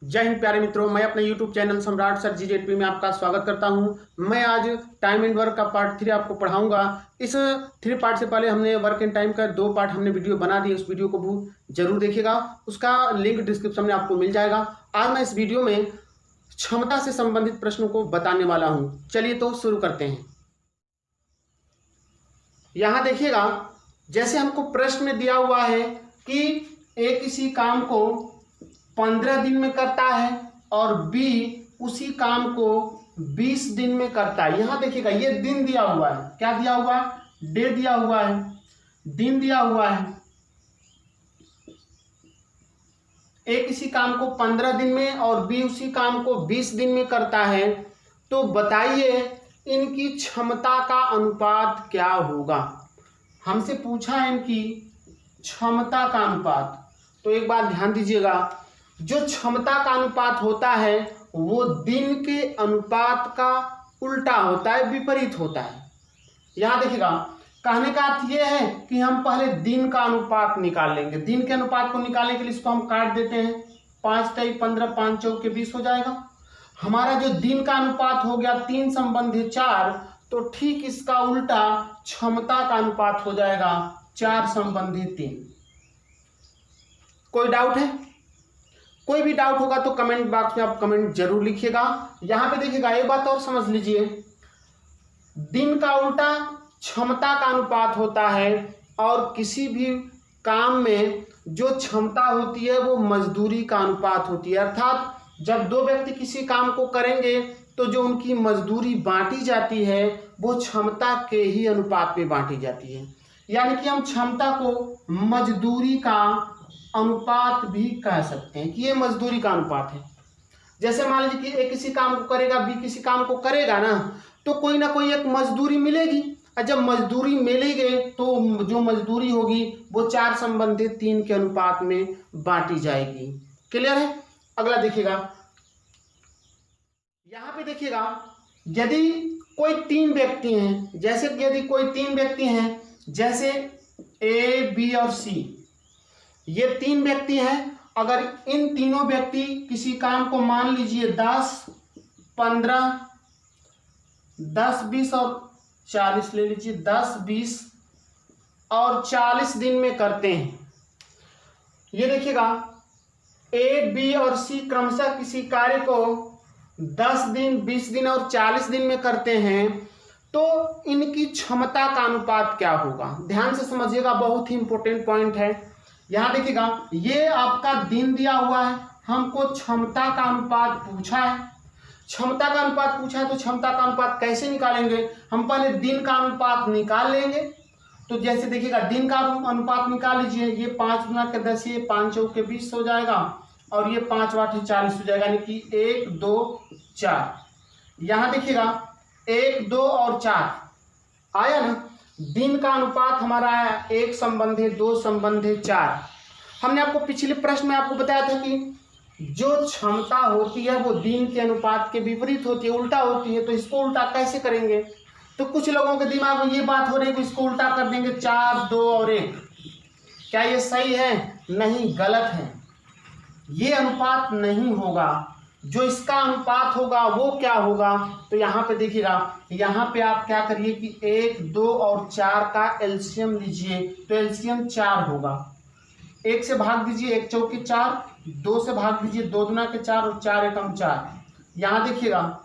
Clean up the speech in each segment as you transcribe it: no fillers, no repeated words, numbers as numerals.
जय हिंद प्यारे मित्रों, मैं अपने YouTube चैनल सम्राट सर GZP में आपका स्वागत करता हूं। मैं आज टाइम एंड वर्क का पार्ट 3 आपको पढ़ाऊंगा। इस 3 पार्ट से पहले हमने वर्क एंड टाइम का 2 पार्ट हमने वीडियो बना दिए, उस वीडियो को जरूर देखिएगा, उसका लिंक डिस्क्रिप्शन में आपको मिल जाएगा। आज मैं इस वीडियो में क्षमता से संबंधित प्रश्नों को बताने वाला हूँ। चलिए तो शुरू करते हैं। यहाँ देखिएगा, जैसे हमको प्रश्न में दिया हुआ है कि ए किसी काम को 15 दिन में करता है और बी उसी काम को 20 दिन में करता है। यहां देखिएगा, ये दिन दिया हुआ है, क्या दिया हुआ है, डे दिया हुआ है, दिन दिया हुआ है। ए किसी काम को 15 दिन में और बी उसी काम को 20 दिन में करता है, तो बताइए इनकी क्षमता का अनुपात क्या होगा। हमसे पूछा है इनकी क्षमता का अनुपात। तो एक बात ध्यान दीजिएगा, जो क्षमता का अनुपात होता है वो दिन के अनुपात का उल्टा होता है, विपरीत होता है। यहां देखिएगा, कहने का अर्थ यह है कि हम पहले दिन का अनुपात निकाल लेंगे। दिन के अनुपात को निकालने के लिए इसको हम काट देते हैं, 5 × 15 5 × 4 = 20 हो जाएगा। हमारा जो दिन का अनुपात हो गया 3 संबंधी 4, तो ठीक इसका उल्टा क्षमता का अनुपात हो जाएगा 4 संबंधी 3। कोई डाउट है? कोई भी डाउट होगा तो कमेंट बॉक्स में आप कमेंट जरूर लिखिएगा। यहां पे देखिएगा, एक बात और समझ लीजिए, दिन का उल्टा क्षमता का अनुपात होता है और किसी भी काम में जो क्षमता होती है वो मजदूरी का अनुपात होती है। अर्थात जब 2 व्यक्ति किसी काम को करेंगे तो जो उनकी मजदूरी बांटी जाती है वो क्षमता के ही अनुपात में बांटी जाती है। यानी कि हम क्षमता को मजदूरी का अनुपात भी कह सकते हैं कि ये मजदूरी का अनुपात है। जैसे मान लीजिए कि ए किसी काम को करेगा, बी किसी काम को करेगा ना, तो कोई ना कोई एक मजदूरी मिलेगी, और जब मजदूरी मिलेगी तो जो मजदूरी होगी वो 4 संबंधी 3 के अनुपात में बांटी जाएगी। क्लियर है? अगला देखिएगा, यहां पे देखिएगा, यदि कोई 3 व्यक्ति हैं, जैसे कि यदि कोई 3 व्यक्ति हैं, जैसे ए बी और सी, ये 3 व्यक्ति हैं। अगर इन तीनों व्यक्ति किसी काम को मान लीजिए 10 15 10 20 और 40 ले लीजिए, 10 20 और 40 दिन में करते हैं। ये देखिएगा, ए बी और सी क्रमशः किसी कार्य को 10 दिन 20 दिन और 40 दिन में करते हैं, तो इनकी क्षमता का अनुपात क्या होगा। ध्यान से समझिएगा, बहुत ही इंपॉर्टेंट पॉइंट है। यहां देखिएगा, ये आपका दिन दिया हुआ है, हमको क्षमता का अनुपात पूछा है। क्षमता का अनुपात पूछा है तो क्षमता का अनुपात कैसे निकालेंगे, हम पहले दिन का अनुपात निकाल लेंगे। तो जैसे देखिएगा, दिन का अनुपात निकाल लीजिए, ये 5 × 10, ये 5 × 4 = 20 हो जाएगा, और ये 5 × 8 = 40 हो जाएगा, यानी कि 1 2 4। यहां देखिएगा 1 2 और 4 आया ना। दिन का अनुपात हमारा आया 1 संबंधी 2 संबंधी 4। हमने आपको पिछले प्रश्न में आपको बताया था कि जो क्षमता होती है वो दिन के अनुपात के विपरीत होती है, उल्टा होती है। तो इसको उल्टा कैसे करेंगे? तो कुछ लोगों के दिमाग में ये बात हो रही है कि इसको उल्टा कर देंगे, 4 2 और 1। क्या ये सही है? नहीं, गलत है। ये अनुपात नहीं होगा। जो इसका अनुपात होगा वो क्या होगा, तो यहाँ पे देखिएगा, यहाँ पे आप क्या करिए कि 1 2 और 4 का एलसीएम लीजिए, तो एलसीएम 4 होगा। 1 से भाग दीजिए, 1 × 4 = 4, 2 से भाग दीजिए, 2 × 2 = 4 और 4 × 1 = 4। यहाँ देखिएगा,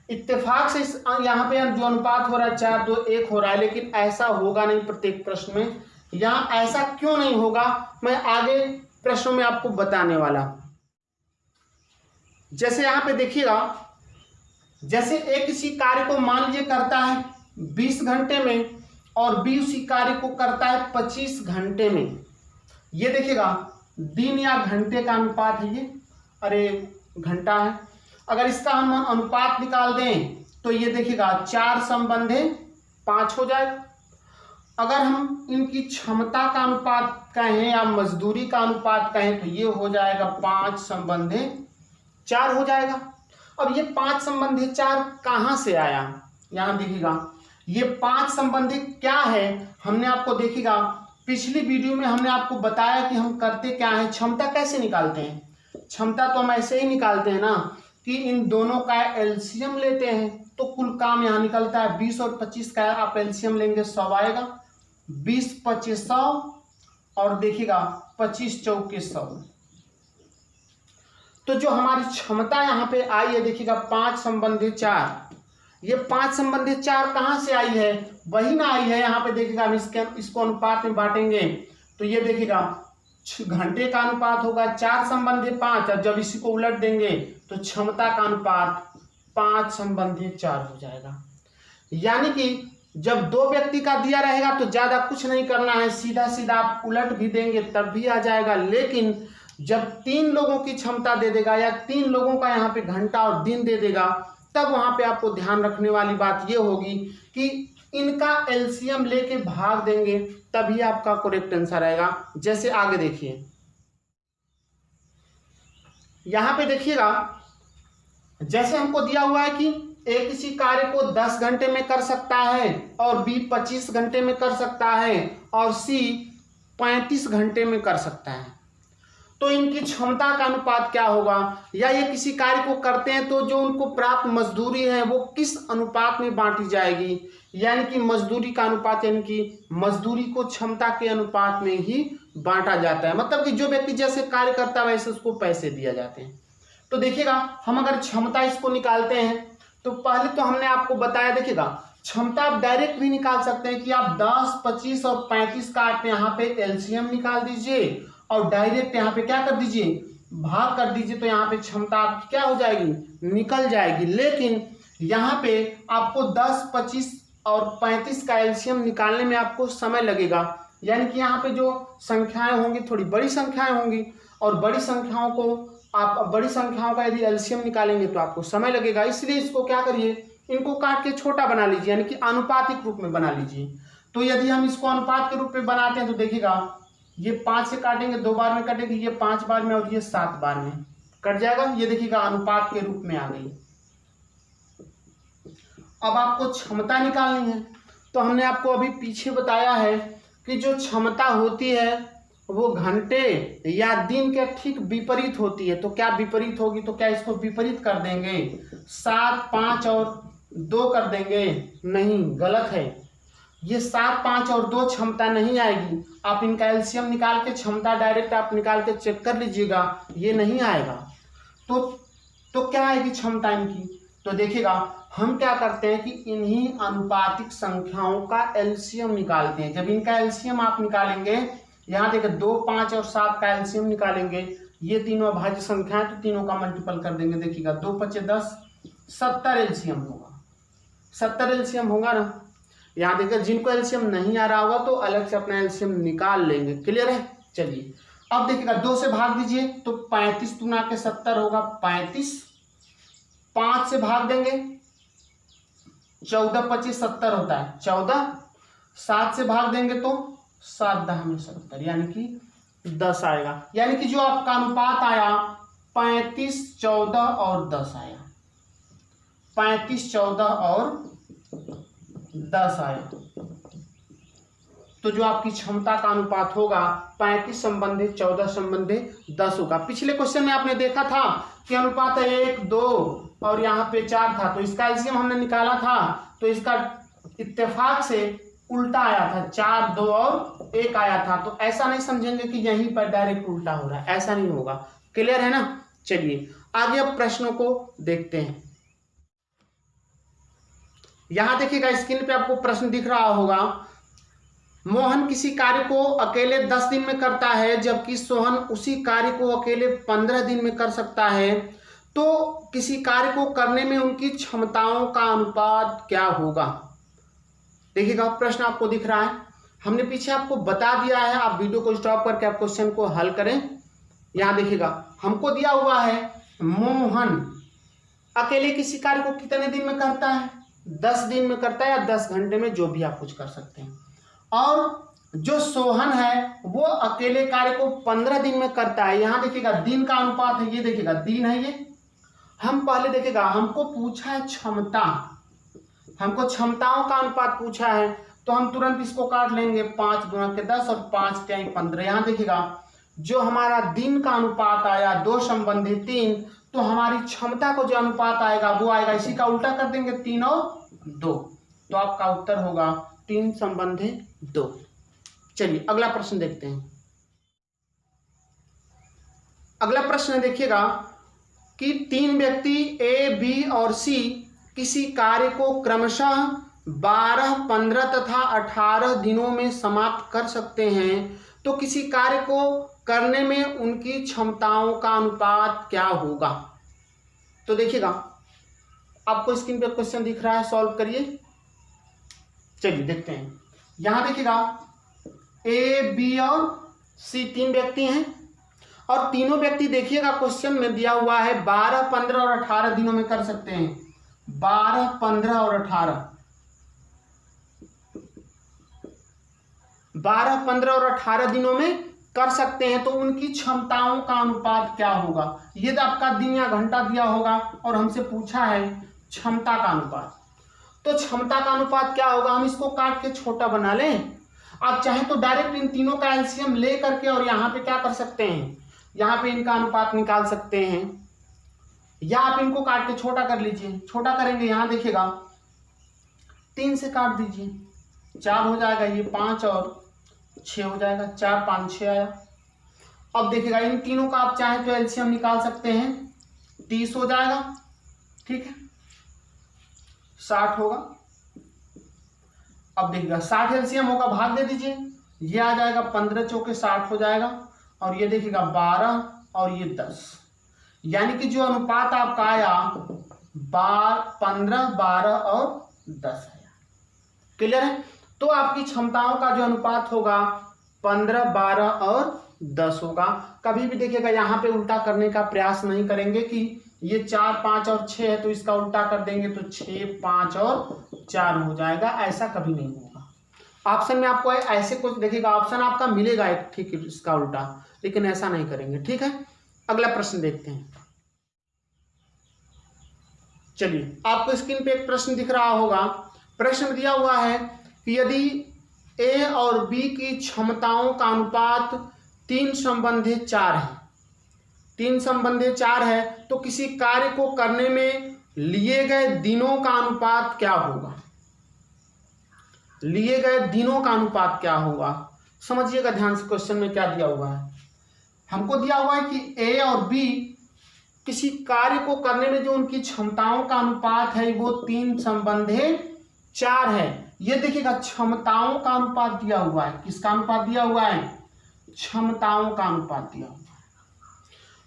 इत्तेफाक से यहाँ पे जो अनुपात हो रहा है 4 2 1 हो रहा है, लेकिन ऐसा होगा नहीं प्रत्येक प्रश्न में। यहाँ ऐसा क्यों नहीं होगा, मैं आगे प्रश्नों में आपको बताने वाला हूं। जैसे यहाँ पे देखिएगा, जैसे ए किसी कार्य को मान लीजिए करता है 20 घंटे में और बी उसी कार्य को करता है 25 घंटे में। ये देखिएगा, दिन या घंटे का अनुपात है ये, अरे घंटा है। अगर इसका हम अनुपात निकाल दें तो ये देखिएगा 4 संबंधी 5 हो जाएगा। अगर हम इनकी क्षमता का अनुपात कहें या मजदूरी का अनुपात कहें तो ये हो जाएगा 5 संबंधी 4 हो जाएगा। अब ये 5 संबंधी 4 कहाँ से आया? यहाँ देखिएगा, ये 5 संबंधी क्या है, हमने आपको देखिएगा पिछली वीडियो में हमने आपको बताया कि हम करते क्या है, क्षमता कैसे निकालते हैं। क्षमता तो हम ऐसे ही निकालते हैं ना कि इन दोनों का एलसीएम लेते हैं, तो कुल काम यहाँ निकलता है 20 और 25 का आप एलसीएम लेंगे 100 आएगा। 20 25 100 और देखिएगा 25 चौके 100। तो जो हमारी क्षमता यहाँ पे आई है देखिएगा 5 संबंधी 4, ये 5 संबंधी 4 कहाँ से आई है, वही ना आई है। यहाँ पे देखिएगा हम इसको अनुपात में बांटेंगे तो ये देखिएगा घंटे का अनुपात होगा 4 संबंधी 5, और जब इसी को उलट देंगे तो क्षमता का अनुपात 5 संबंधी 4 हो जाएगा। यानी कि जब 2 व्यक्ति का दिया रहेगा तो ज्यादा कुछ नहीं करना है, सीधा सीधा आप उलट भी देंगे तब भी आ जाएगा। लेकिन जब 3 लोगों की क्षमता दे देगा या 3 लोगों का यहाँ पे घंटा और दिन दे देगा, तब वहां पे आपको ध्यान रखने वाली बात ये होगी कि इनका एलसीएम लेके भाग देंगे तभी आपका करेक्ट आंसर आएगा। जैसे आगे देखिए, यहां पे देखिएगा जैसे हमको दिया हुआ है कि ए किसी कार्य को 10 घंटे में कर सकता है और बी 25 घंटे में कर सकता है और सी 35 घंटे में कर सकता है, तो इनकी क्षमता का अनुपात क्या होगा, या ये किसी कार्य को करते हैं तो जो उनको प्राप्त मजदूरी है वो किस अनुपात में बांटी जाएगी। यानी कि मजदूरी का अनुपात, यानी कि मजदूरी को क्षमता के अनुपात में ही बांटा जाता है। मतलब कि जो व्यक्ति जैसे कार्य करता है वैसे उसको पैसे दिए जाते हैं। तो देखिएगा हम अगर क्षमता इसको निकालते हैं तो पहले तो हमने आपको बताया, देखिएगा क्षमता आप डायरेक्ट भी निकाल सकते हैं कि आप 10 25 और 35 का आप यहाँ पे एलसीएम निकाल दीजिए और डायरेक्ट यहाँ पे क्या कर दीजिए, भाग कर दीजिए, तो यहाँ पे क्षमता आपकी क्या हो जाएगी, निकल जाएगी। लेकिन यहाँ पे आपको 10 25 और 35 का एलसीएम निकालने में आपको समय लगेगा। यानी कि यहाँ पे जो संख्याएं होंगी थोड़ी बड़ी संख्याएं होंगी, और बड़ी संख्याओं को आप बड़ी संख्याओं का यदि एलसीएम निकालेंगे तो आपको समय लगेगा। इसलिए इसको क्या करिए, इनको काट के छोटा बना लीजिए, यानी कि आनुपातिक रूप में बना लीजिए। तो यदि हम इसको अनुपात के रूप में बनाते हैं तो देखिएगा ये 5 से काटेंगे 2 बार में कटेगी, ये 5 बार में और ये 7 बार में कट जाएगा। ये देखिएगा अनुपात के रूप में आ गई। अब आपको क्षमता निकालनी है, तो हमने आपको अभी पीछे बताया है कि जो क्षमता होती है वो घंटे या दिन के ठीक विपरीत होती है। तो क्या विपरीत होगी, तो क्या इसको विपरीत कर देंगे, 7 5 और 2 कर देंगे, नहीं गलत है। ये 7 5 और 2 क्षमता नहीं आएगी। आप इनका एलसीएम निकाल के क्षमता डायरेक्ट आप निकाल के चेक कर लीजिएगा, ये नहीं आएगा। तो क्या आएगी क्षमता इनकी, तो देखिएगा हम क्या करते हैं कि इन्हीं अनुपातिक संख्याओं का एलसीएम निकालते हैं। जब इनका एलसीएम आप निकालेंगे, यहाँ देखिए 2 5 और 7 का एलसीएम निकालेंगे, ये तीनों अभाज्य संख्या है तो तीनों का मल्टीपल कर देंगे। देखिएगा 2 5 10 70 एलसीएम होगा, 70 एलसीएम होगा ना। यहाँ देखिए जिनको एलसीएम नहीं आ रहा होगा तो अलग से अपना एलसीएम निकाल लेंगे। क्लियर है, चलिए अब देखिएगा 2 से भाग दीजिए तो 35 दूना के 70 होगा 35, 5 से भाग देंगे 14 25 70 होता है 14, 7 से भाग देंगे तो 7 10 में 70, यानी कि 10 आएगा। यानी कि जो आपका अनुपात आया 35 14 और 10 आया, 35 14 और 10 आया। तो जो आपकी क्षमता का अनुपात होगा 35 संबंधी 14 संबंधी 10 होगा। पिछले क्वेश्चन में आपने देखा था कि अनुपात 1 2 और यहाँ पे 4 था, तो इसका एलसीएम हमने निकाला था तो इसका इत्तेफाक से उल्टा आया था, 4 2 और 1 आया था। तो ऐसा नहीं समझेंगे कि यहीं पर डायरेक्ट उल्टा हो रहा है, ऐसा नहीं होगा। क्लियर है ना, चलिए आगे अब प्रश्नों को देखते हैं। यहां देखिएगा स्क्रीन पे आपको प्रश्न दिख रहा होगा, मोहन किसी कार्य को अकेले 10 दिन में करता है जबकि सोहन उसी कार्य को अकेले 15 दिन में कर सकता है, तो किसी कार्य को करने में उनकी क्षमताओं का अनुपात क्या होगा। देखिएगा प्रश्न आपको दिख रहा है, हमने पीछे आपको बता दिया है, आप वीडियो को स्टॉप करके आप क्वेश्चन को हल करें। यहां देखिएगा हमको दिया हुआ है मोहन अकेले किसी कार्य को कितने दिन में करता है, 10 दिन में करता है या 10 घंटे में, जो भी आप कुछ कर सकते हैं। और जो सोहन है वो अकेले कार्य को 15 दिन में करता है। यहां देखिएगा दिन का अनुपात है, ये देखिएगा दिन है ये। हम पहले देखिएगा हमको पूछा है क्षमता, हमको क्षमताओं का अनुपात पूछा है, तो हम तुरंत इसको काट लेंगे, 5 गुणा के 10 और 5 टाइम 15। यहाँ देखिएगा जो हमारा दिन का अनुपात आया 2 संबंधी 3, तो हमारी क्षमता को जो अनुपात आएगा वो आएगा, इसी का उल्टा कर देंगे 3 और 2, तो आपका उत्तर होगा 3 संबंधी 2। चलिए अगला प्रश्न देखते हैं। अगला प्रश्न देखिएगा कि 3 व्यक्ति ए, बी और सी किसी कार्य को क्रमशः 12, 15 तथा 18 दिनों में समाप्त कर सकते हैं, तो किसी कार्य को करने में उनकी क्षमताओं का अनुपात क्या होगा। तो देखिएगा, आपको स्क्रीन पे क्वेश्चन दिख रहा है, सॉल्व करिए। चलिए देखते हैं। यहां देखिएगा ए, बी और सी 3 व्यक्ति हैं, और तीनों व्यक्ति देखिएगा क्वेश्चन में दिया हुआ है 12, 15 और 18 दिनों में कर सकते हैं। 12, 15 और 18, 12, 15 और 18 दिनों में कर सकते हैं, तो उनकी क्षमताओं का अनुपात क्या होगा। ये तो आपका दिन या घंटा दिया होगा और हमसे पूछा है क्षमता का अनुपात, तो क्षमता का अनुपात क्या होगा। हम इसको काट के छोटा बना लें। आप चाहे तो डायरेक्ट इन तीनों का एलसीएम ले करके और यहाँ पे क्या कर सकते हैं, यहाँ पे इनका अनुपात निकाल सकते हैं, या आप इनको काट के छोटा कर लीजिए। छोटा करेंगे, यहाँ देखिएगा 3 से काट दीजिए, 4 हो जाएगा, ये 5 और 6 हो जाएगा, 4, 5, 6 आया। अब देखिएगा इन तीनों का आप चाहे तो एलसीएम निकाल सकते हैं, 30 हो जाएगा, ठीक है, 60 होगा। अब देखिएगा 60 एलसीएम होगा, भाग दे दीजिए, ये आ जाएगा 15 चौके 60 हो जाएगा, और ये देखिएगा 12 और ये 10, यानी कि जो अनुपात आपका आया 15, 12 और 10 आया। क्लियर है। तो आपकी क्षमताओं का जो अनुपात होगा 15, 12 और 10 होगा। कभी भी देखिएगा यहाँ पे उल्टा करने का प्रयास नहीं करेंगे कि ये 4, 5 और 6 है तो इसका उल्टा कर देंगे तो 6, 5 और 4 हो जाएगा, ऐसा कभी नहीं होगा। ऑप्शन में आपको ऐसे कुछ देखिएगा, ऑप्शन आपका मिलेगा एक ठीक इसका उल्टा, लेकिन ऐसा नहीं करेंगे, ठीक है। अगला प्रश्न देखते हैं। चलिए, आपको स्क्रीन पे एक प्रश्न दिख रहा होगा। प्रश्न दिया हुआ है कि यदि ए और बी की क्षमताओं का अनुपात 3 संबंधी 4 है, 3 संबंधी 4 है, तो किसी कार्य को करने में लिए गए दिनों का अनुपात क्या होगा। लिए गए दिनों का अनुपात क्या होगा, समझिएगा ध्यान से। क्वेश्चन में क्या दिया हुआ है, हमको दिया हुआ है कि ए और बी किसी कार्य को करने में जो उनकी क्षमताओं का अनुपात है वो 3 संबंधी 4 है। ये देखिएगा क्षमताओं का अनुपात दिया हुआ है, किसका अनुपात दिया हुआ है, क्षमताओं का अनुपात दिया हुआ है।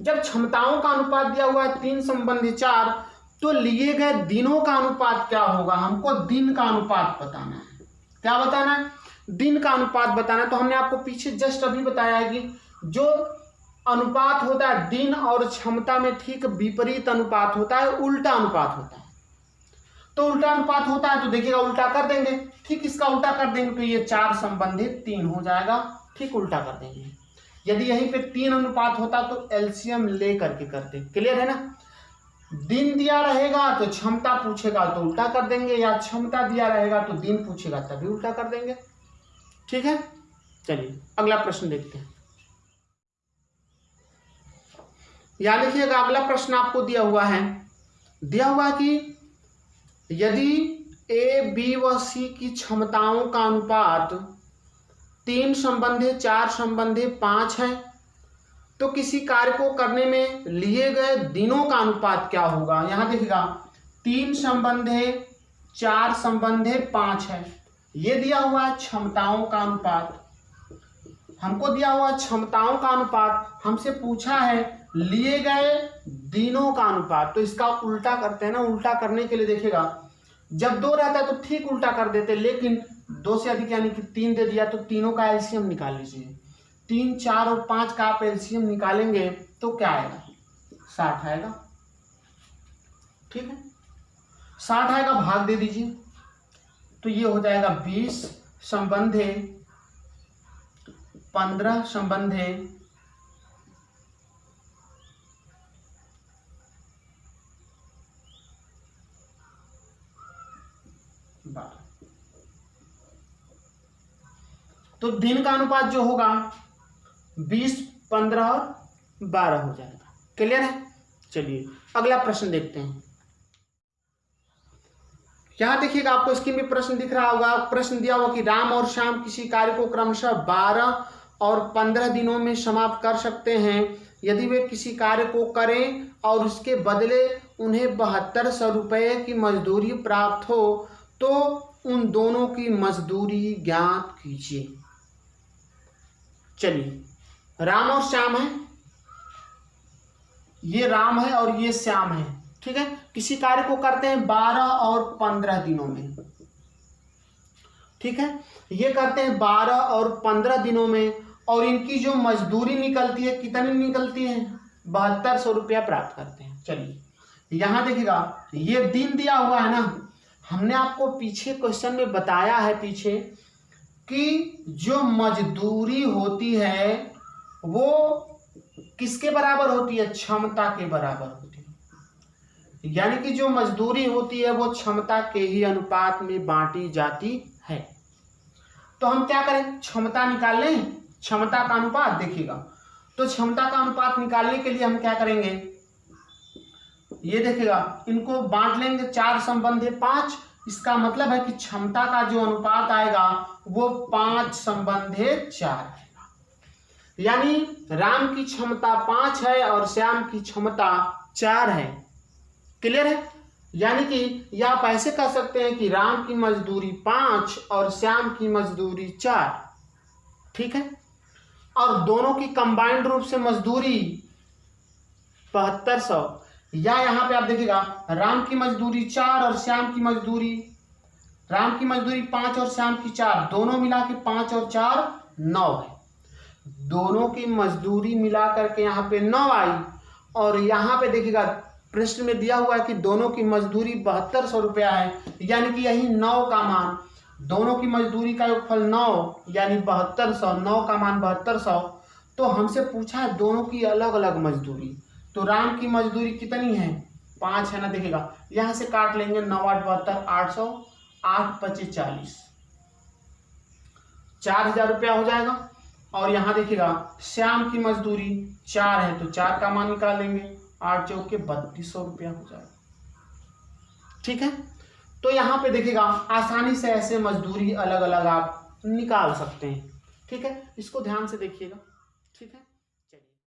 जब क्षमताओं का अनुपात दिया हुआ है 3 संबंधी 4, तो लिए गए दिनों का अनुपात क्या होगा, हमको दिन का अनुपात बताना है। क्या बताना है, दिन का अनुपात बताना है। तो हमने आपको पीछे जस्ट अभी बताया है कि जो अनुपात होता है दिन और क्षमता में ठीक विपरीत अनुपात होता है, उल्टा अनुपात होता है। तो उल्टा अनुपात होता है तो देखिएगा उल्टा कर देंगे, ठीक इसका उल्टा कर देंगे तो ये 4 संबंधित 3 हो जाएगा, ठीक उल्टा कर देंगे। यदि यहीं पे 3 अनुपात होता तो एलसीएम ले करके करते। क्लियर है ना। दिन दिया रहेगा तो क्षमता पूछेगा तो उल्टा कर देंगे, या क्षमता दिया रहेगा तो दिन पूछेगा तभी उल्टा कर देंगे, ठीक है। चलिए अगला प्रश्न देखते हैं। यहां देखिएगा अगला प्रश्न आपको दिया हुआ है कि यदि ए, बी व सी की क्षमताओं का अनुपात 3 संबंधी 4 संबंधी 5 है, तो किसी कार्य को करने में लिए गए दिनों का अनुपात क्या होगा। यहां देखिएगा 3 संबंधी 4 संबंधी 5 है, ये दिया हुआ है क्षमताओं का अनुपात। हमको दिया हुआ क्षमताओं का अनुपात, हमसे पूछा है लिए गए दिनों का अनुपात, तो इसका उल्टा करते हैं ना। उल्टा करने के लिए देखिएगा जब 2 रहता है तो ठीक उल्टा कर देते, लेकिन 2 से अधिक यानी कि 3 दे दिया तो तीनों का एलसीएम निकाल लीजिए। 3, 4 और 5 का आप एलसीएम निकालेंगे तो क्या आएगा, 60 आएगा, ठीक है। 60 आएगा, भाग दे दीजिए तो ये हो जाएगा 20 संबंधी 15 संबंधी 12। तो दिन का अनुपात जो होगा 20 15 और 12 हो जाएगा। क्लियर है? चलिए अगला प्रश्न देखते हैं। यहां देखिएगा, आपको स्क्रीन पे प्रश्न दिख रहा होगा। प्रश्न दिया हुआ कि राम और श्याम किसी कार्य को क्रमशः 12 और 15 दिनों में समाप्त कर सकते हैं। यदि वे किसी कार्य को करें और उसके बदले उन्हें 7200 रुपये की मजदूरी प्राप्त हो तो उन दोनों की मजदूरी ज्ञात कीजिए। चलिए, राम और श्याम है, ये राम है और ये श्याम है, ठीक है। किसी कार्य को करते हैं 12 और 15 दिनों में, ठीक है। ये करते हैं 12 और 15 दिनों में और इनकी जो मजदूरी निकलती है, कितनी निकलती है? 7200 रुपया प्राप्त करते हैं। चलिए यहां देखिएगा, ये दिन दिया हुआ है ना, हमने आपको पीछे क्वेश्चन में बताया है पीछे कि जो मजदूरी होती है वो किसके बराबर होती है? क्षमता के बराबर होती है। यानी कि जो मजदूरी होती है वो क्षमता के ही अनुपात में बांटी जाती है। तो हम क्या करें? क्षमता निकाल लें, क्षमता का अनुपात। देखिएगा, तो क्षमता का अनुपात निकालने के लिए हम क्या करेंगे? ये देखिएगा, इनको बांट लेंगे, 4 संबंध 5, इसका मतलब है कि क्षमता का जो अनुपात आएगा वो 5 संबंध 4 आएगा। यानी राम की क्षमता 5 है और श्याम की क्षमता 4 है। क्लियर है? यानी कि या आप ऐसे कह सकते हैं कि राम की मजदूरी 5 और श्याम की मजदूरी 4, ठीक है। और दोनों की कंबाइंड रूप से मजदूरी 7200, या यहां पे आप देखिएगा, राम की मजदूरी 4 और श्याम की मजदूरी, राम की मजदूरी 5 और श्याम की 4, दोनों मिला के 5 और 4 9 है। दोनों की मजदूरी मिला करके यहाँ पे 9 आई और यहाँ पे देखिएगा प्रश्न में दिया हुआ है कि दोनों की मजदूरी 7200 रुपया है। यानी कि यही 9 का मान, दोनों की मजदूरी का योगफल 9 यानी 7200, 9 का मान 7200। तो हमसे पूछा है दोनों की अलग अलग मजदूरी, तो राम की मजदूरी कितनी है? 5 है ना। देखिएगा यहां से काट लेंगे, 9 8 72, 800, 8 25 40, 4000 रुपया हो जाएगा। और यहाँ देखिएगा श्याम की मजदूरी 4 है, तो 4 का मान निकाल लेंगे, 8 चौक के 3200 रुपया हो जाएगा, ठीक है। तो यहाँ पे देखिएगा आसानी से ऐसे मजदूरी अलग अलग आप निकाल सकते हैं, ठीक है। इसको ध्यान से देखिएगा, ठीक है।